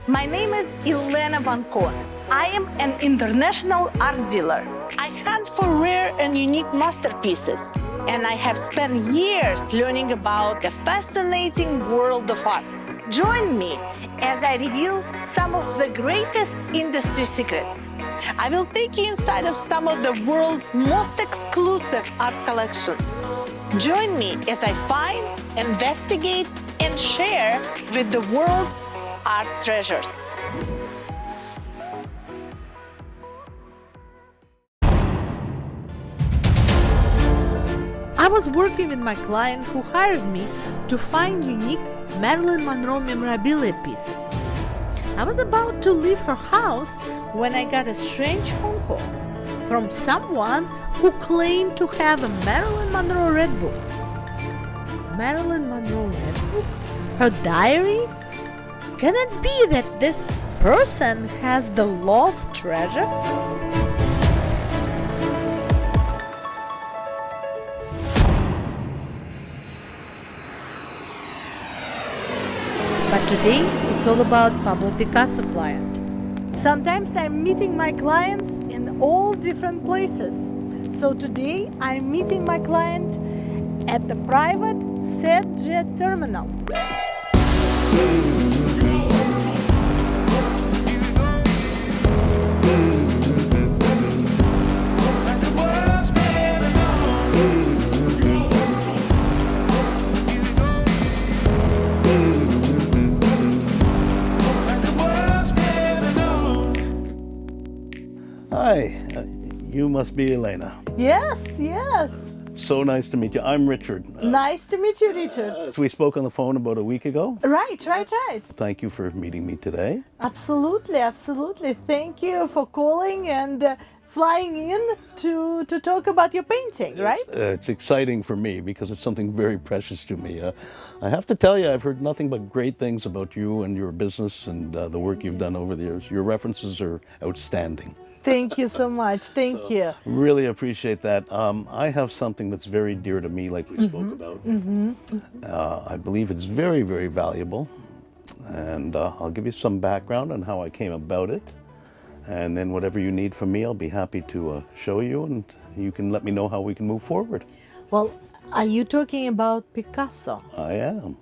My name is Elena Van Koon. I am an international art dealer. I hunt for rare and unique masterpieces, and I have spent years learning about the fascinating world of art. Join me as I reveal some of the greatest industry secrets. I will take you inside of some of the world's most exclusive art collections. Join me as I find, investigate, and share with the world art treasures. I was working with my client who hired me to find unique Marilyn Monroe memorabilia pieces. I was about to leave her house when I got a strange phone call from someone who claimed to have a Marilyn Monroe Red Book. Marilyn Monroe Red Book? Her diary? Can it be that this person has the lost treasure? But today, it's all about Pablo Picasso client. Sometimes I'm meeting my clients in all different places. So today, I'm meeting my client at the private jet terminal. Hi, you must be Elena. Yes, yes. So nice to meet you. I'm Richard. Nice to meet you, Richard. We spoke on the phone about a week ago. Right. Thank you for meeting me today. Absolutely. Thank you for calling and flying in to talk about your painting, right? It's exciting for me because it's something very precious to me. I have to tell you, I've heard nothing but great things about you and your business and the work you've done over the years. Your references are outstanding. Thank you so much. Thank you. Really appreciate that. I have something that's very dear to me, like we spoke about. I believe it's very, very valuable. And I'll give you some background on how I came about it. And then whatever you need from me, I'll be happy to show you, and you can let me know how we can move forward. Well, are you talking about Picasso? I am.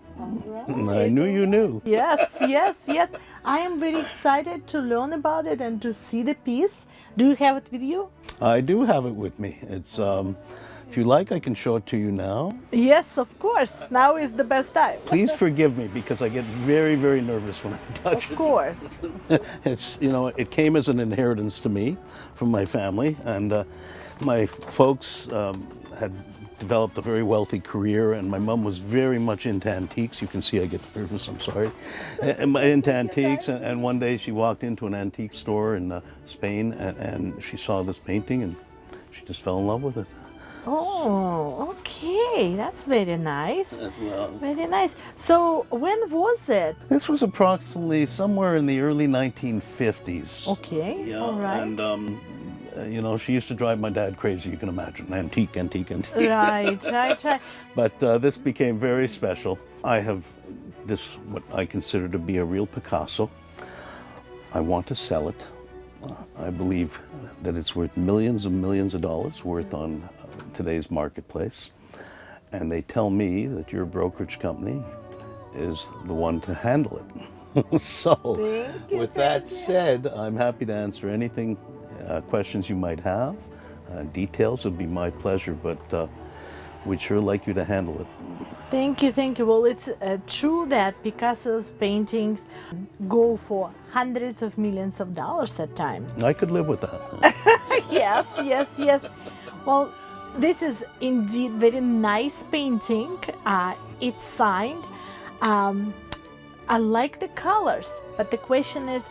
Right. I knew you knew. Yes. I am very excited to learn about it and to see the piece. Do you have it with you? I do have it with me. It's, if you like, I can show it to you now. Yes, of course. Now is the best time. Please forgive me because I get very, very nervous when I touch it. Of course. It's, it came as an inheritance to me from my family, and my folks had developed a very wealthy career, and my mom was very much into antiques. You can see I get nervous, I'm sorry. Into antiques, and one day she walked into an antique store in Spain, and she saw this painting, and she just fell in love with it. Oh, okay. That's very nice. Well, Very nice. So when was it? this was approximately somewhere in the early 1950s. Okay, Yeah, all right. and she used to drive my dad crazy, you can imagine. Antique. Right. But this became very special. I have this, what I consider to be a real Picasso. I want to sell it. I believe that it's worth millions and millions of dollars worth on today's marketplace. And they tell me that your brokerage company is the one to handle it. So, with that said, I'm happy to answer anything, questions you might have. Details would be my pleasure, but we'd sure like you to handle it. Thank you. Well, it's true that Picasso's paintings go for hundreds of millions of dollars at times. I could live with that. Yes. Well, this is indeed very nice painting. It's signed. I like the colors, but the question is,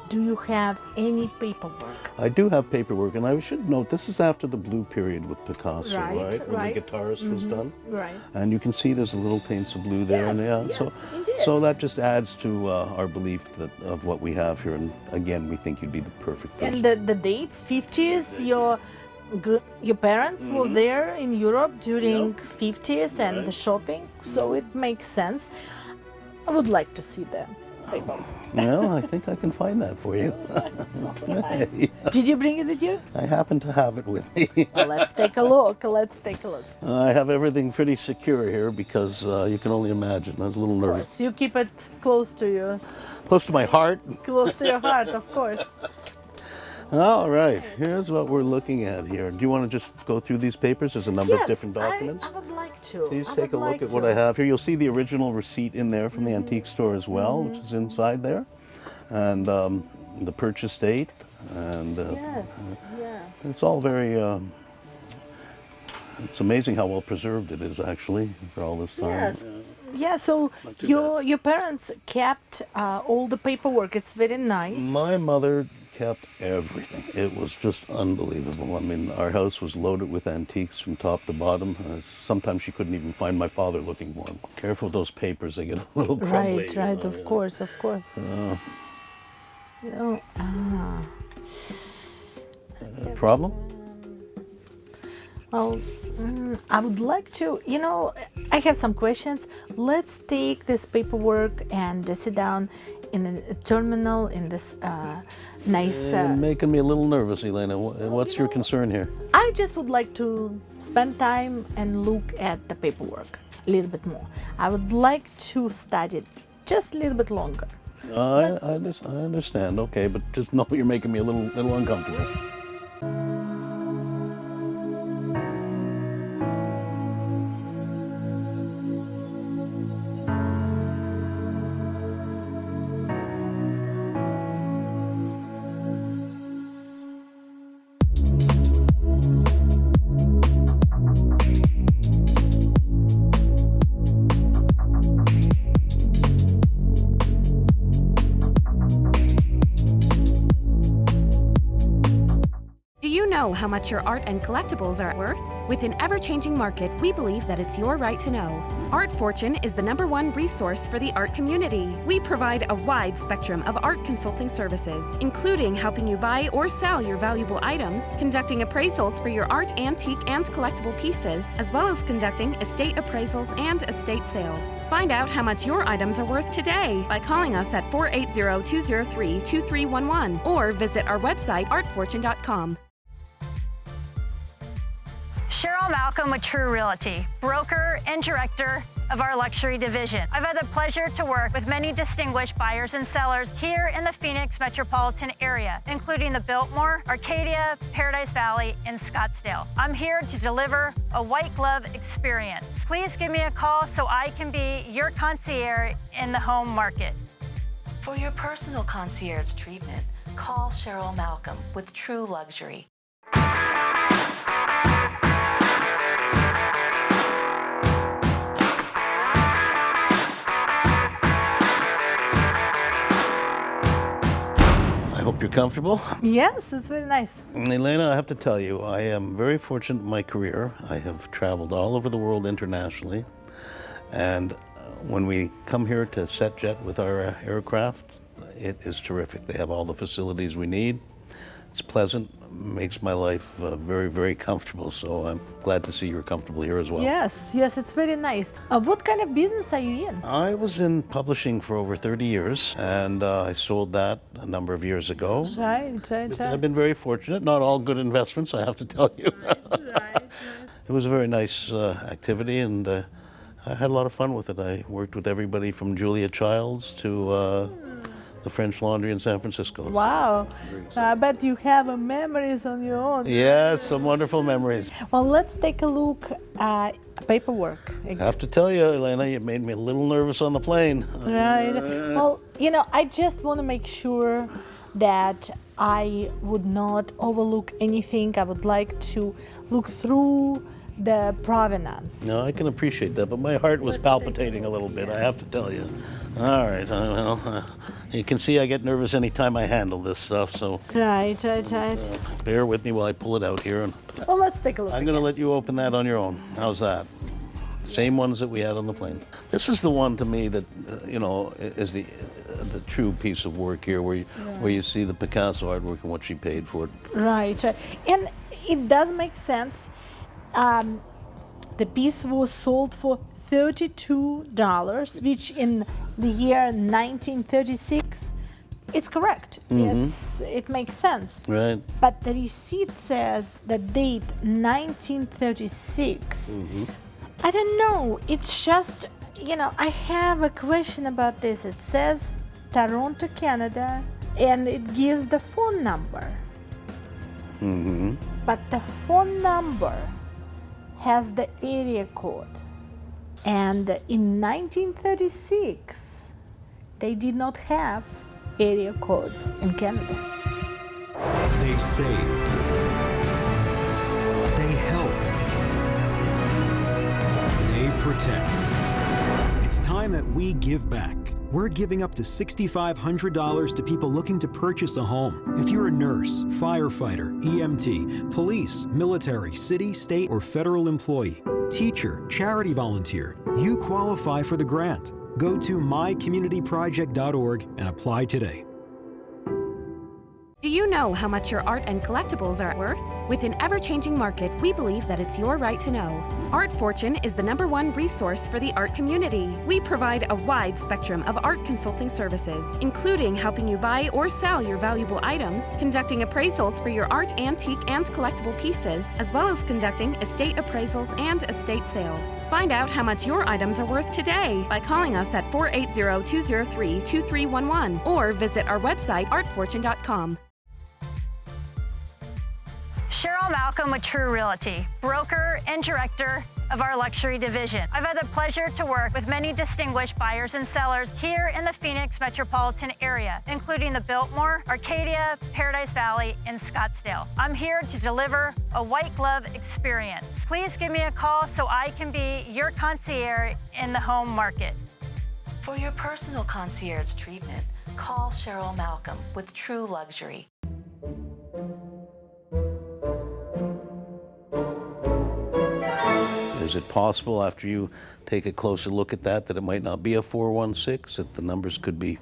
do you have any paperwork? I do have paperwork, and I should note this is after the blue period with Picasso, right? When the guitarist was done. Right. And you can see there's a little taints of blue there, Yes, indeed. so that just adds to our belief of what we have here. And again, we think you'd be the perfect person. And the dates, 50s, your parents were there in Europe during 50s and the shopping, so it makes sense. I would like to see them. paper. Well, I think I can find that for you. Did you bring it with you? I happen to have it with me. Well, let's take a look. Let's take a look. I have everything pretty secure here because you can only imagine. I was a little nervous. So you keep it close to you, Close to my heart. close to your heart, of course. All right, here's what we're looking at here. Do you want to just go through these papers? There's a number of different documents. I would like to. Please I take a would look like at what to. I have here. You'll see the original receipt in there from the antique store as well, which is inside there, and the purchase date, and Yes, yeah. it's all very. It's amazing how well preserved it is, actually, for all this time. Yes. Yeah, so your parents kept all the paperwork. It's very nice. My mother kept everything. It was just unbelievable. I mean, our house was loaded with antiques from top to bottom. Sometimes she couldn't even find my father looking for them. Careful with those papers, they get a little crumbly. Right, right, of course, of course. You know, Problem? well, I would like to, I have some questions. Let's take this paperwork and sit down in a terminal in this nice... You're making me a little nervous, Elena. What's your concern here? I just would like to spend time and look at the paperwork a little bit more. I would like to study it just a little bit longer. I understand, okay, but just know you're making me a little uncomfortable. Do you know how much your art and collectibles are worth? With an ever-changing market, we believe that it's your right to know. Art Fortune is the #1 resource for the art community. We provide a wide spectrum of art consulting services, including helping you buy or sell your valuable items, conducting appraisals for your art, antique, and collectible pieces, as well as conducting estate appraisals and estate sales. Find out how much your items are worth today by calling us at 480-203-2311 or visit our website artfortune.com. Cheryl Malcolm with True Realty, broker and director of our luxury division. I've had the pleasure to work with many distinguished buyers and sellers here in the Phoenix metropolitan area, including the Biltmore, Arcadia, Paradise Valley, and Scottsdale. I'm here to deliver a white glove experience. Please give me a call so I can be your concierge in the home market. For your personal concierge treatment, call Cheryl Malcolm with True Luxury. I hope you're comfortable. Yes, it's very nice. Elena, I have to tell you, I am very fortunate in my career. I have traveled all over the world internationally. And when we come here to SetJet with our aircraft, it is terrific. They have all the facilities we need. It's pleasant, makes my life very, very comfortable. So I'm glad to see you're comfortable here as well. Yes, yes, it's very nice. What kind of business are you in? I was in publishing for over 30 years, and I sold that a number of years ago. Right. I've been very fortunate. Not all good investments, I have to tell you. Right. It was a very nice activity, and I had a lot of fun with it. I worked with everybody from Julia Childs to the French Laundry in San Francisco. Wow, I bet you have memories on your own. Yes, some wonderful memories. Well, let's take a look at paperwork. I have to tell you, Elena, you made me a little nervous on the plane. Right. Well, I just want to make sure that I would not overlook anything. I would like to look through the provenance. No, I can appreciate that, but my heart was palpitating a little bit, I have to tell you. All right, well, you can see I get nervous anytime I handle this stuff, so Right. bear with me while I pull it out here. And Well, let's take a look. I'm going to let you open that on your own. How's that? Same ones that we had on the plane. This is the one to me that, is the true piece of work here, where you see the Picasso artwork and what she paid for it. Right. And it does make sense. The piece was sold for $32, which in the year 1936, it's correct. It makes sense. Right. But the receipt says the date 1936. I don't know. It's just, I have a question about this. It says Toronto, Canada, and it gives the phone number. But the phone number has the area code. And in 1936, they did not have area codes in Canada. They save. They help. They protect. It's time that we give back. We're giving up to $6,500 to people looking to purchase a home. If you're a nurse, firefighter, EMT, police, military, city, state, or federal employee, teacher, charity volunteer, you qualify for the grant. Go to mycommunityproject.org and apply today. Do you know how much your art and collectibles are worth? With an ever-changing market, we believe that it's your right to know. Art Fortune is the #1 resource for the art community. We provide a wide spectrum of art consulting services, including helping you buy or sell your valuable items, conducting appraisals for your art, antique, and collectible pieces, as well as conducting estate appraisals and estate sales. Find out how much your items are worth today by calling us at 480-203-2311 or visit our website artfortune.com. Cheryl Malcolm with True Realty, broker and director of our luxury division. I've had the pleasure to work with many distinguished buyers and sellers here in the Phoenix metropolitan area, including the Biltmore, Arcadia, Paradise Valley, and Scottsdale. I'm here to deliver a white glove experience. Please give me a call so I can be your concierge in the home market. For your personal concierge treatment, call Cheryl Malcolm with True Luxury. Is it possible, after you take a closer look at that it might not be a 416, that the numbers could be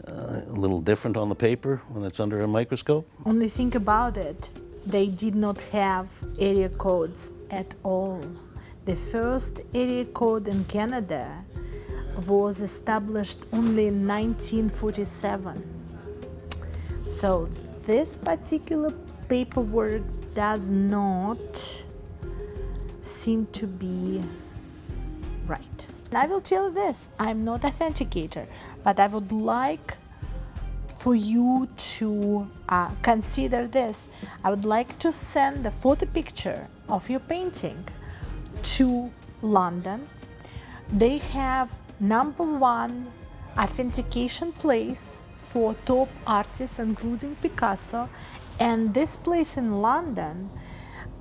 a little different on the paper when it's under a microscope? Only think about it. They did not have area codes at all. The first area code in Canada was established only in 1947. So this particular paperwork does not seem to be right. And I will tell you this, I'm not authenticator, but I would like for you to consider this. I would like to send a photo picture of your painting to London. They have #1 authentication place for top artists, including Picasso, and this place in London,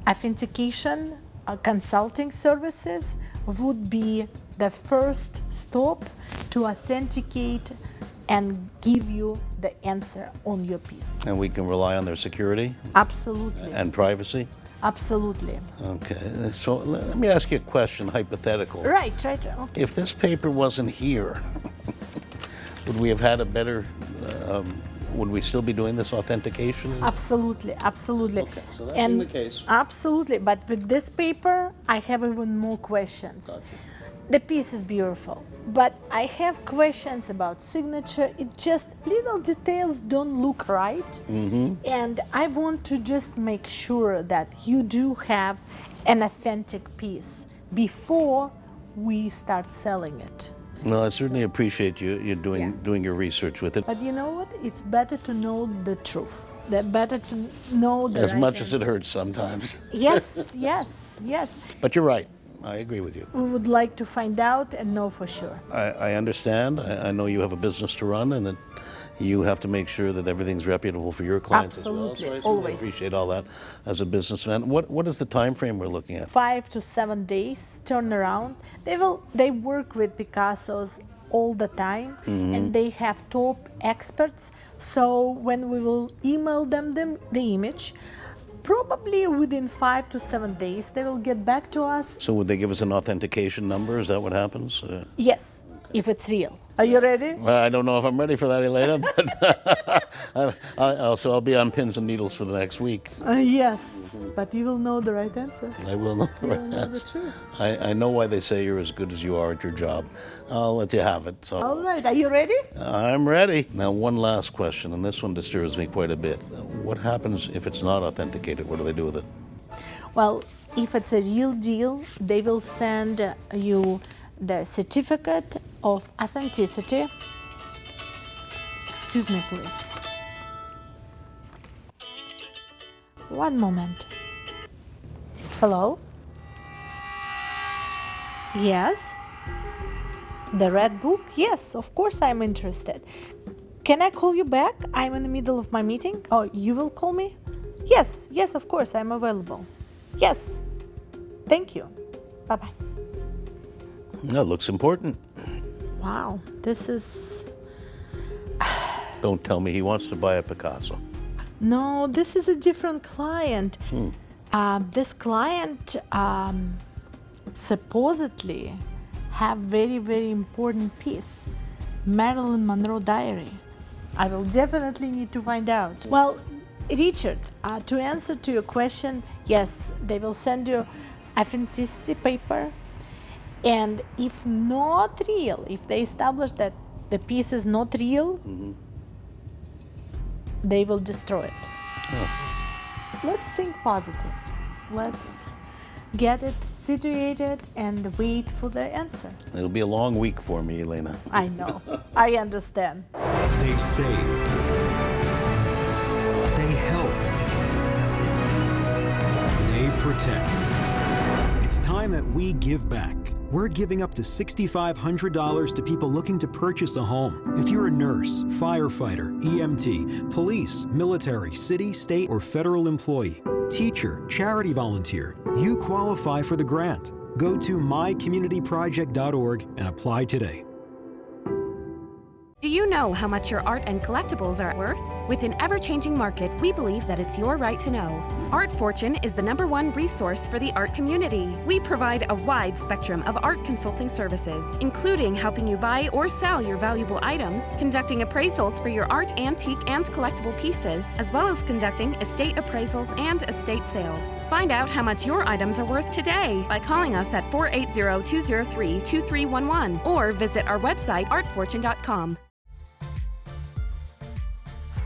authentication consulting services would be the first stop to authenticate and give you the answer on your piece. And we can rely on their security Absolutely. and privacy? Absolutely. Okay, so let me ask you a question, hypothetical. Right. Okay. If this paper wasn't here, would we have had a better, would we still be doing this authentication? Absolutely. Okay, so that being the case. Absolutely. But with this paper, I have even more questions. Gotcha. The piece is beautiful, but I have questions about signature. It just little details don't look right. And I want to just make sure that you do have an authentic piece before we start selling it. Well, I certainly appreciate you doing your research with it. But you know what? It's better to know the truth. Better to know the As right much as it answer. hurts sometimes. Yes, yes, yes. But you're right. I agree with you. We would like to find out and know for sure. I understand. I know you have a business to run and that you have to make sure that everything's reputable for your clients Absolutely, as well. So I certainly always. appreciate all that as a businessman. What is the time frame we're looking at? 5 to 7 days turnaround. They work with Picassos all the time, and they have top experts. So when we will email them the image, probably within 5 to 7 days, they will get back to us. So would they give us an authentication number? Is that what happens? Yes, if it's real. Are you ready? Well, I don't know if I'm ready for that, Elena, but I'll be on pins and needles for the next week. Yes, but you will know the right answer. I will know the right know the answer. truth. I know why they say you're as good as you are at your job. I'll let you have it. So All right, are you ready? I'm ready. Now, one last question, and this one disturbs me quite a bit. What happens if it's not authenticated? What do they do with it? Well, if it's a real deal, they will send you the certificate of authenticity. Excuse me, please. One moment. Hello? Yes? The red book? Yes, of course I'm interested. Can I call you back? I'm in the middle of my meeting. Oh, you will call me? Yes, of course, I'm available. Yes. Thank you. Bye-bye. That looks important. Wow, this is... Don't tell me he wants to buy a Picasso. No, this is a different client. This client supposedly have very, very important piece. Marilyn Monroe diary. I will definitely need to find out. Well, Richard, to answer to your question, yes, they will send you authenticity paper. And if not real, if they establish that the piece is not real, they will destroy it. Let's think positive. Let's get it situated and wait for their answer. It'll be a long week for me, Elena. I know. I understand. They save. They help. They protect. It's time that we give back. We're giving up to $6,500 to people looking to purchase a home. If you're a nurse, firefighter, EMT, police, military, city, state, or federal employee, teacher, charity volunteer, you qualify for the grant. Go to mycommunityproject.org and apply today. Do you know how much your art and collectibles are worth? With an ever-changing market, we believe that it's your right to know. Art Fortune is the #1 resource for the art community. We provide a wide spectrum of art consulting services, including helping you buy or sell your valuable items, conducting appraisals for your art, antique, and collectible pieces, as well as conducting estate appraisals and estate sales. Find out how much your items are worth today by calling us at 480-203-2311 or visit our website, artfortune.com.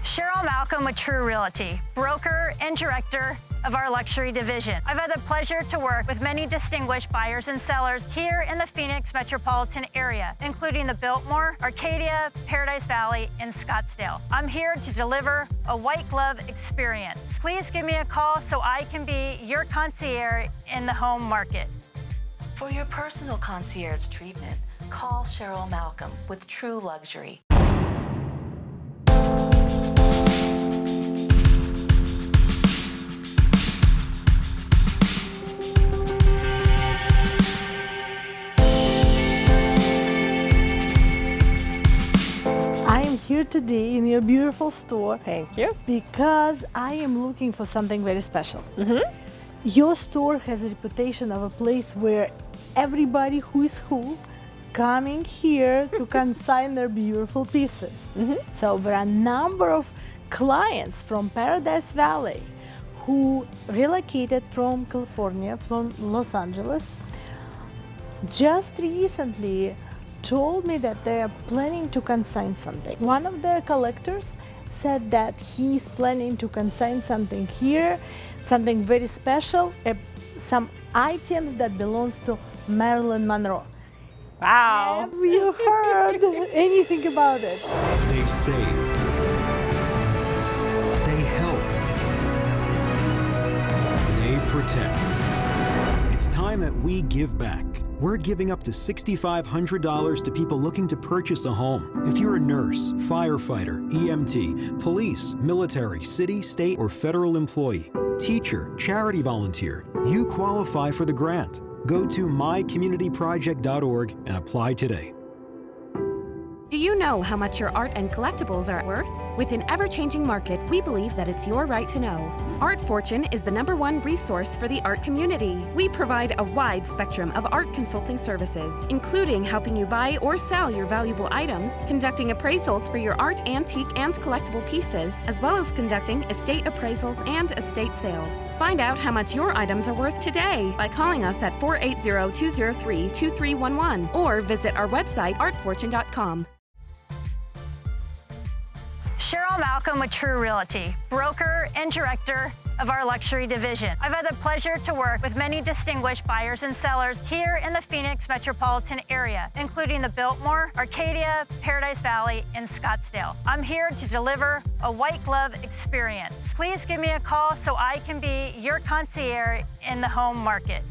Cheryl Malcolm with True Realty, broker and director of our luxury division. I've had the pleasure to work with many distinguished buyers and sellers here in the Phoenix metropolitan area, including the Biltmore, Arcadia, Paradise Valley, and Scottsdale. I'm here to deliver a white glove experience. Please give me a call so I can be your concierge in the home market. For your personal concierge treatment, call Cheryl Malcolm with True Luxury. Here today in your beautiful store. Thank you. Because I am looking for something very special. Your store has a reputation of a place where everybody who is who coming here to consign their beautiful pieces. So there are a number of clients from Paradise Valley who relocated from California, from Los Angeles, just recently told me that they are planning to consign something. One of their collectors said that he's planning to consign something here, something very special, some items that belongs to Marilyn Monroe. Wow. Have you heard anything about it? They save. They help. They protect. It's time that we give back. We're giving up to $6,500 to people looking to purchase a home. If you're a nurse, firefighter, EMT, police, military, city, state, or federal employee, teacher, charity volunteer, you qualify for the grant. Go to mycommunityproject.org and apply today. Do you know how much your art and collectibles are worth? With an ever-changing market, we believe that it's your right to know. Art Fortune is the #1 resource for the art community. We provide a wide spectrum of art consulting services, including helping you buy or sell your valuable items, conducting appraisals for your art, antique, and collectible pieces, as well as conducting estate appraisals and estate sales. Find out how much your items are worth today by calling us at 480-203-2311 or visit our website artfortune.com. Cheryl Malcolm with True Realty, broker and director of our luxury division. I've had the pleasure to work with many distinguished buyers and sellers here in the Phoenix metropolitan area, including the Biltmore, Arcadia, Paradise Valley, and Scottsdale. I'm here to deliver a white glove experience. Please give me a call so I can be your concierge in the home market.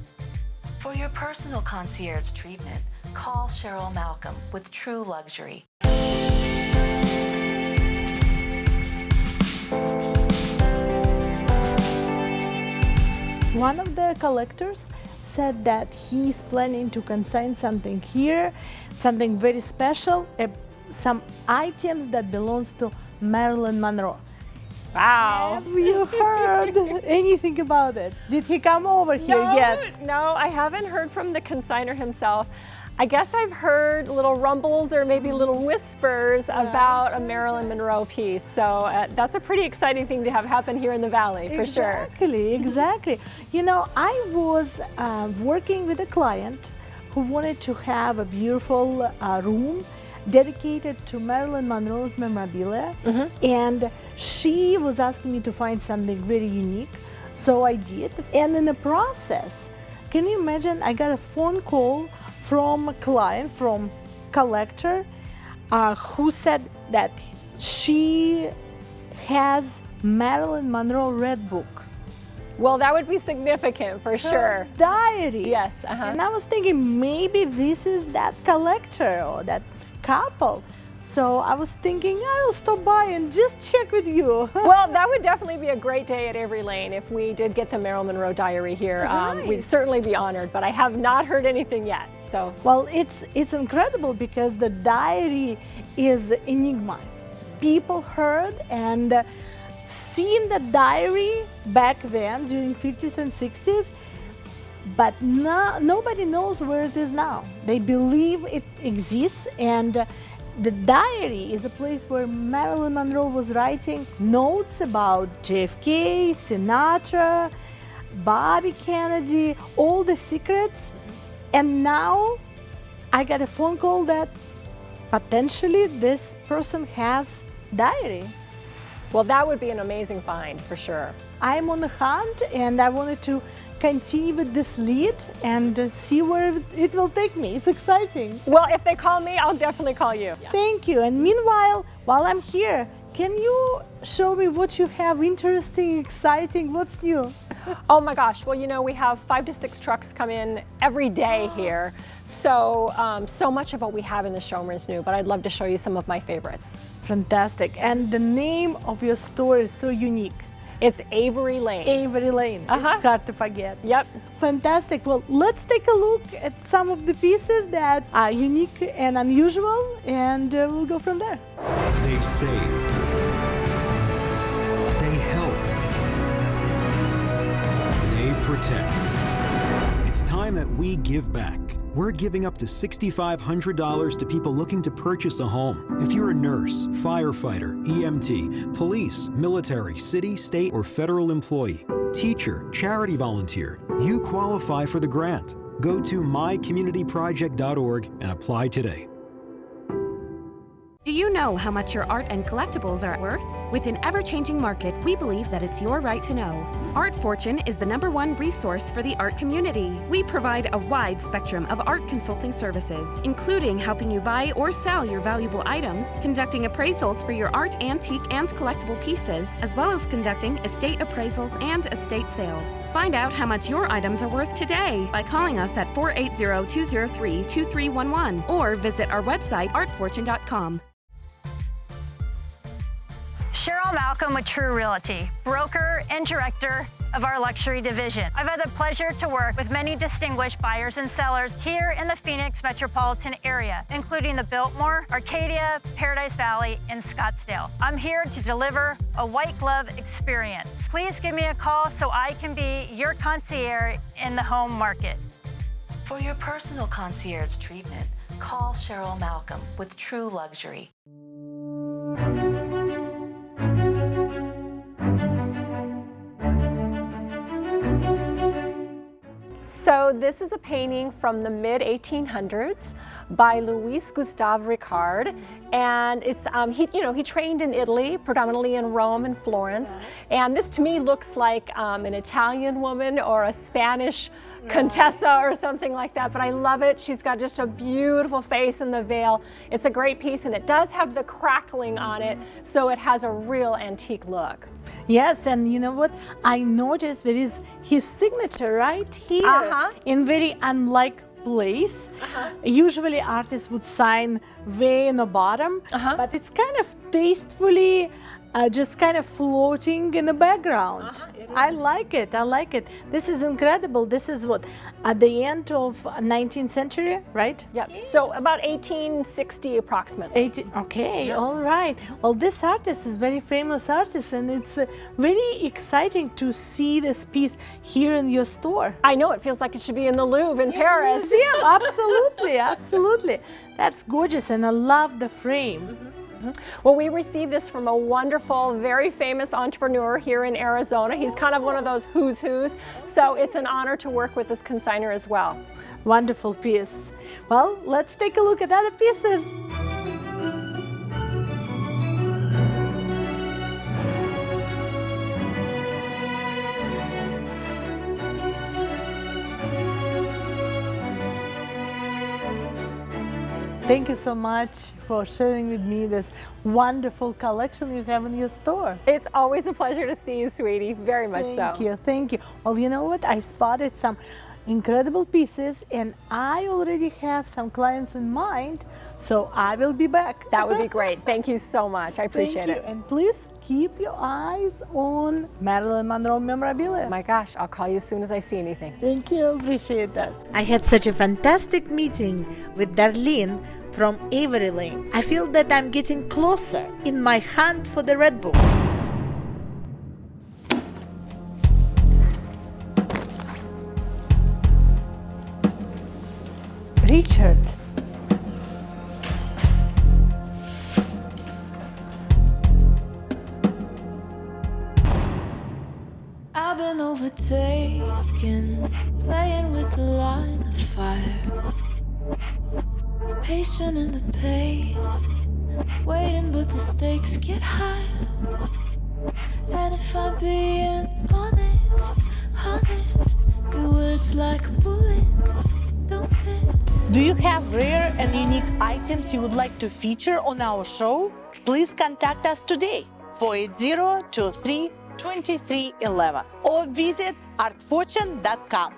For your personal concierge treatment, call Cheryl Malcolm with True Luxury. One of the collectors said that he's planning to consign something here, something very special, some items that belongs to Marilyn Monroe. Wow. Have you heard anything about it? Did he come over here yet? No, I haven't heard from the consignor himself. I guess I've heard little rumbles or maybe little whispers about a Marilyn Monroe piece. So that's a pretty exciting thing to have happen here in the Valley, for sure. Exactly. You know, I was working with a client who wanted to have a beautiful room dedicated to Marilyn Monroe's memorabilia. And she was asking me to find something very unique. So I did. And in the process, can you imagine, I got a phone call from a client, from collector, who said that she has Marilyn Monroe Red Book. Well, that would be significant for sure. Diary. Yes. And I was thinking maybe this is that collector or that couple. So I was thinking I'll stop by and just check with you. Well, that would definitely be a great day at Avery Lane if we did get the Marilyn Monroe diary here. Right. We'd certainly be honored, but I have not heard anything yet. So. Well, it's incredible because the diary is enigma. People heard and seen the diary back then during 50s and 60s, but nobody knows where it is now. They believe it exists, and the diary is a place where Marilyn Monroe was writing notes about JFK, Sinatra, Bobby Kennedy, all the secrets. And now I got a phone call that potentially this person has diary. Well, that would be an amazing find for sure. I'm on the hunt and I wanted to continue with this lead and see where it will take me. It's exciting. Well, if they call me, I'll definitely call you. Thank you. And meanwhile, while I'm here, can you show me what you have interesting, exciting, what's new? Oh my gosh, well, you know, we have 5 to 6 trucks come in every day here. So, so much of what we have in the showroom is new, but I'd love to show you some of my favorites. Fantastic. And the name of your store is so unique. It's Avery Lane. Avery Lane. It's hard to forget. Yep. Fantastic. Well, let's take a look at some of the pieces that are unique and unusual, and we'll go from there. They save. They help. They protect. It's time that we give back. We're giving up to $6,500 to people looking to purchase a home. If you're a nurse, firefighter, EMT, police, military, city, state, or federal employee, teacher, charity volunteer, you qualify for the grant. Go to mycommunityproject.org and apply today. Do you know how much your art and collectibles are worth? With an ever-changing market, we believe that it's your right to know. Art Fortune is the #1 resource for the art community. We provide a wide spectrum of art consulting services, including helping you buy or sell your valuable items, conducting appraisals for your art, antique, and collectible pieces, as well as conducting estate appraisals and estate sales. Find out how much your items are worth today by calling us at 480-203-2311 or visit our website artfortune.com. Cheryl Malcolm with True Realty, broker and director of our luxury division. I've had the pleasure to work with many distinguished buyers and sellers here in the Phoenix metropolitan area, including the Biltmore, Arcadia, Paradise Valley, and Scottsdale. I'm here to deliver a white glove experience. Please give me a call so I can be your concierge in the home market. For your personal concierge treatment, call Cheryl Malcolm with True Luxury. So this is a painting from the mid-1800s by Louis Gustave Ricard, and it's he trained in Italy, predominantly in Rome and Florence, and this to me looks like an Italian woman or a Spanish Contessa or something like that, but I love it. She's got just a beautiful face in the veil. It's a great piece, and it does have the crackling on it, so it has a real antique look. Yes, and you know what? I noticed there is his signature right here in very unlike place. Usually artists would sign way in the bottom, but it's kind of tastefully just kind of floating in the background. I like it. I like it. This is incredible. This is what, at the end of 19th century, right? Yep. So about 1860 approximately. Okay, all right. Well, this artist is very famous artist, and it's very exciting to see this piece here in your store. I know, it feels like it should be in the Louvre in Paris. Museum, absolutely, absolutely. That's gorgeous, and I love the frame. Well, we received this from a wonderful, very famous entrepreneur here in Arizona. He's kind of one of those who's who's, so it's an honor to work with this consignor as well. Wonderful piece. Well, let's take a look at other pieces. Thank you so much for sharing with me this wonderful collection you have in your store. It's always a pleasure to see you, sweetie. Very much so. Thank you, thank you. Well, you know what? I spotted some incredible pieces, and I already have some clients in mind, so I will be back. That would be great. Thank you so much. I appreciate it. And please keep your eyes on Marilyn Monroe memorabilia. My gosh, I'll call you as soon as I see anything. Thank you, appreciate that. I had such a fantastic meeting with Darlene from Avery Lane. I feel that I'm getting closer in my hunt for the Red Book. Richard. I've been overtaken, playing with the line of fire. Patient in the pain, waiting but the stakes get higher. And if I'm being honest, your words like bullets don't miss. Do you have rare and unique items you would like to feature on our show? Please contact us today, 480-23-2311, or visit artfortune.com.